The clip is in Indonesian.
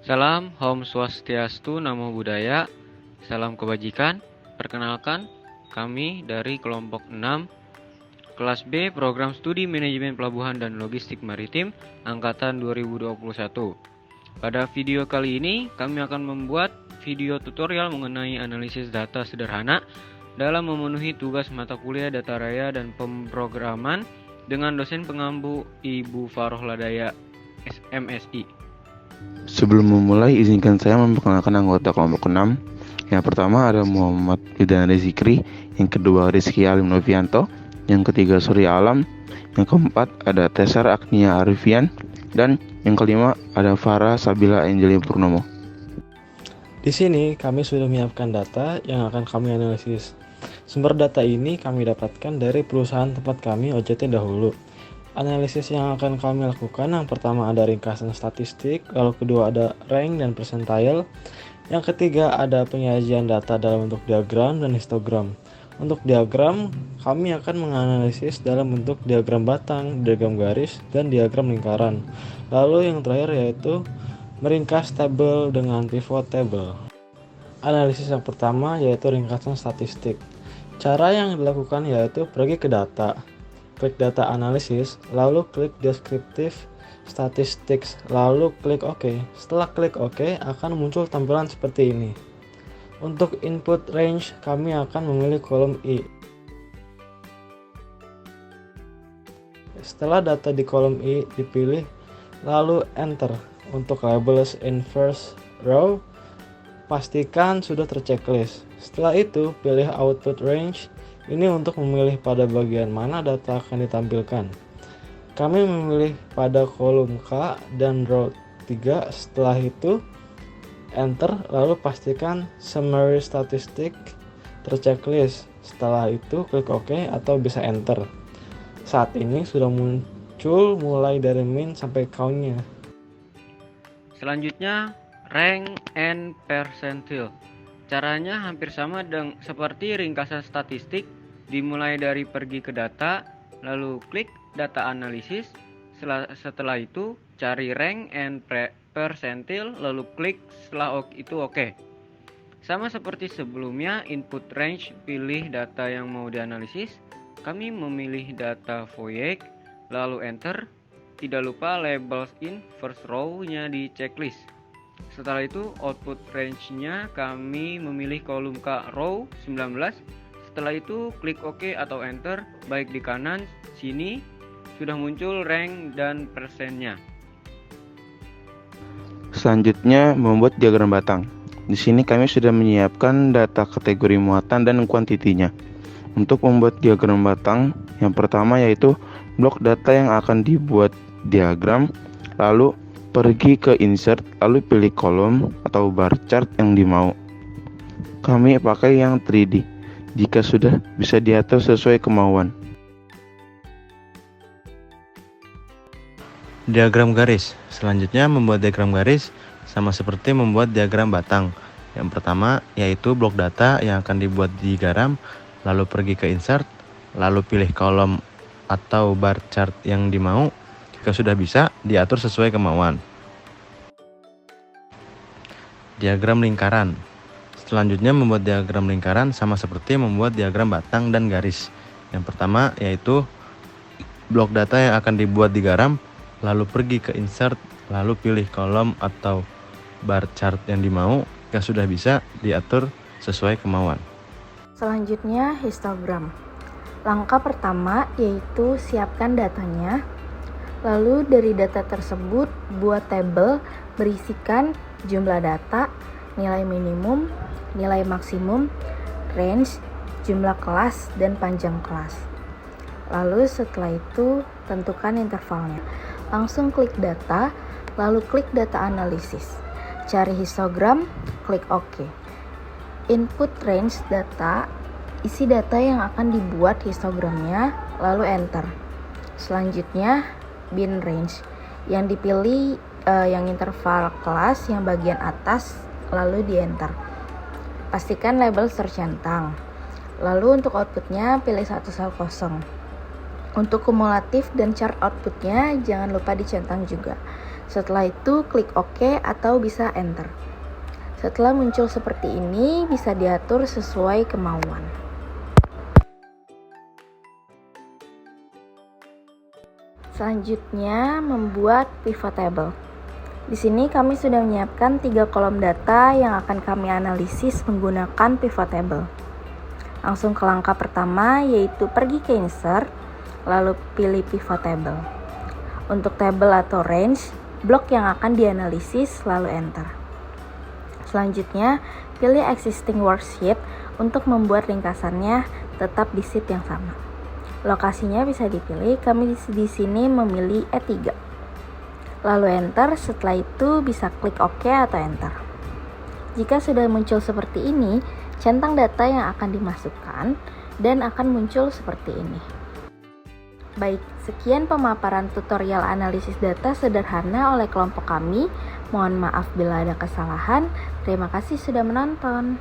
Salam Om Swastiastu, Namo Buddhaya, salam kebajikan. Perkenalkan, kami dari kelompok 6, kelas B, program studi manajemen pelabuhan dan logistik maritim, angkatan 2021. Pada video kali ini, kami akan membuat video tutorial mengenai analisis data sederhana dalam memenuhi tugas mata kuliah data raya dan pemrograman dengan dosen pengampu Ibu Faroh Ladaya, MSI. Sebelum memulai, izinkan saya memperkenalkan anggota kelompok 6. Yang pertama ada Muhammad Yudhana Zikri, yang kedua Rizky Alim Novianto, yang ketiga Surya Alam, yang keempat ada Tesar Agnia Arifian, dan yang kelima ada Farah Sabila Angelina Purnomo. Di sini kami sudah menyiapkan data yang akan kami analisis. Sumber data ini kami dapatkan dari perusahaan tempat kami OJT dahulu. Analisis yang akan kami lakukan, yang pertama ada ringkasan statistik, lalu kedua ada rank dan percentile, yang ketiga ada penyajian data dalam bentuk diagram dan histogram. Untuk diagram, kami akan menganalisis dalam bentuk diagram batang, diagram garis, dan diagram lingkaran. Lalu yang terakhir yaitu meringkas tabel dengan pivot table. Analisis yang pertama yaitu ringkasan statistik. Cara yang dilakukan yaitu pergi ke data, klik data analisis, lalu klik descriptive statistics, lalu klik OK. Setelah klik OK, akan muncul tampilan seperti ini. Untuk input range, kami akan memilih kolom I. Setelah data di kolom I dipilih, lalu enter. Untuk labels in first row, pastikan sudah terchecklist. Setelah itu, pilih output range. Ini untuk memilih pada bagian mana data akan ditampilkan. Kami memilih pada kolom K dan row 3. Setelah itu, enter, lalu pastikan summary statistik terchecklist. Setelah itu, klik OK atau bisa enter. Saat ini sudah muncul mulai dari min sampai count-nya. Selanjutnya, rank and percentile. Caranya hampir sama seperti ringkasan statistik, dimulai dari pergi ke data, lalu klik data analisis. Setelah itu, cari rank and percentile, lalu klik setelah itu OK. Sama seperti sebelumnya, input range, pilih data yang mau dianalisis. Kami memilih data VOIEC, lalu enter. Tidak lupa labels in first row-nya di checklist. Setelah itu, output range-nya kami memilih kolom K row 19. Setelah itu, klik OK atau enter. Baik di kanan sini sudah muncul rank dan persennya. Selanjutnya membuat diagram batang. Di sini kami sudah menyiapkan data kategori muatan dan kuantitinya. Untuk membuat diagram batang, yang pertama yaitu blok data yang akan dibuat diagram, lalu pergi ke insert, lalu pilih kolom atau bar chart yang dimau. Kami pakai yang 3D. Jika sudah, bisa diatur sesuai kemauan. Diagram garis. Selanjutnya membuat diagram garis sama seperti membuat diagram batang. Yang pertama yaitu blok data yang akan dibuat diagram, lalu pergi ke insert, lalu pilih kolom atau bar chart yang dimau. Jika sudah bisa, diatur sesuai kemauan. Diagram lingkaran. Selanjutnya membuat diagram lingkaran sama seperti membuat diagram batang dan garis. Yang pertama yaitu blok data yang akan dibuat diagram, lalu pergi ke insert, lalu pilih kolom atau bar chart yang dimau. Jika sudah bisa, diatur sesuai kemauan. Selanjutnya histogram. Langkah pertama yaitu siapkan datanya. Lalu dari data tersebut buat tabel berisikan jumlah data, nilai minimum, nilai maksimum, range, jumlah kelas, dan panjang kelas. Lalu setelah itu tentukan intervalnya. Langsung klik data, lalu klik data analisis. Cari histogram, klik OK. Input range data, isi data yang akan dibuat histogramnya, lalu enter. Selanjutnya bin range, yang dipilih yang interval kelas yang bagian atas, lalu di enter. Pastikan label tercentang. Lalu untuk outputnya pilih satu sel kosong. Untuk kumulatif dan chart outputnya jangan lupa dicentang juga. Setelah itu klik OK atau bisa Enter. Setelah muncul seperti ini, bisa diatur sesuai kemauan. Selanjutnya, membuat pivot table. Di sini kami sudah menyiapkan 3 kolom data yang akan kami analisis menggunakan pivot table. Langsung ke langkah pertama, yaitu pergi ke Insert, lalu pilih pivot table. Untuk table atau range, blok yang akan dianalisis, lalu Enter. Selanjutnya, pilih existing worksheet untuk membuat ringkasannya tetap di sheet yang sama. Lokasinya bisa dipilih, kami di sini memilih E3. Lalu Enter, setelah itu bisa klik OK atau Enter. Jika sudah muncul seperti ini, centang data yang akan dimasukkan dan akan muncul seperti ini. Baik, sekian pemaparan tutorial analisis data sederhana oleh kelompok kami. Mohon maaf bila ada kesalahan. Terima kasih sudah menonton.